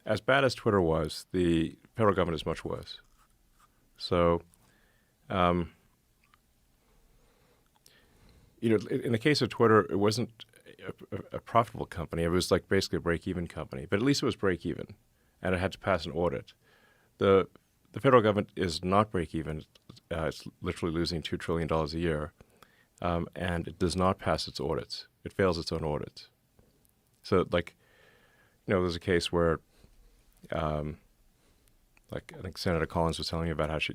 as bad as Twitter was, the federal government is much worse. So, in the case of Twitter, it wasn't a profitable company. It was like basically a break-even company, but at least it was break-even, and it had to pass an audit. The federal government is not break-even. It's literally losing $2 trillion a year, and it does not pass its audits. It fails its own audits. So, there's a case where, I think Senator Collins was telling me about how she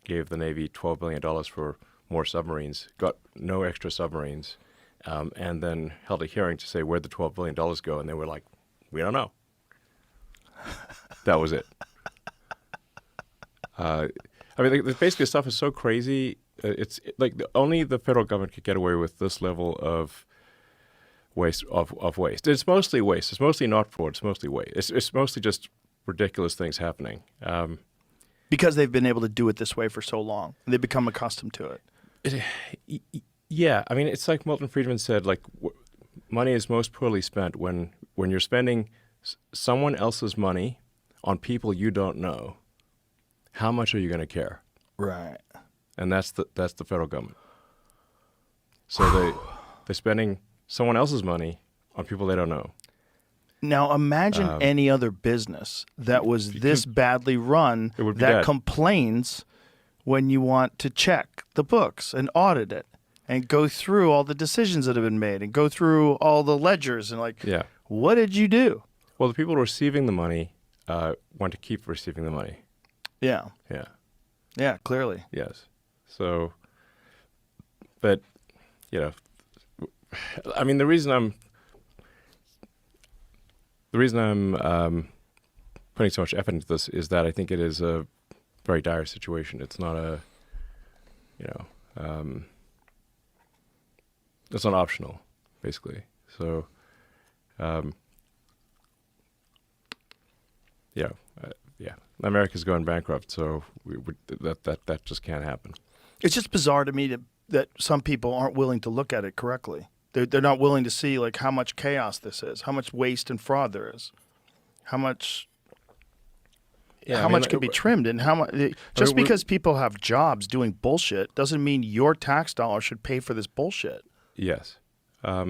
gave the Navy $12 billion for more submarines, got no extra submarines, and then held a hearing to say where'd the $12 billion go, and they were like, we don't know. That was it. Basically, stuff is so crazy. Only the federal government could get away with this level of waste. It's mostly waste. It's mostly not fraud. It's mostly waste. It's mostly just ridiculous things happening. Because they've been able to do it this way for so long. They've become accustomed to it. Yeah. I mean, it's like Milton Friedman said, money is most poorly spent when you're spending someone else's money on people you don't know. How much are you going to care? Right. And that's the federal government. So they're spending someone else's money on people they don't know. Now imagine any other business that was this badly run that dead. Complains when you want to check the books and audit it and go through all the decisions that have been made and go through all the ledgers and what did you do? Well, the people receiving the money want to keep receiving the money. Yeah. Yeah. Yeah, clearly. Yes. So, but, I mean, the reason I'm putting so much effort into this is that I think it is a very dire situation. It's not it's not optional, basically. So, America's going bankrupt, so that just can't happen. It's just bizarre to me that some people aren't willing to look at it correctly. They're not willing to see how much chaos this is, how much waste and fraud there is, how much can be trimmed, and how much. Just because people have jobs doing bullshit doesn't mean your tax dollar should pay for this bullshit. Yes, and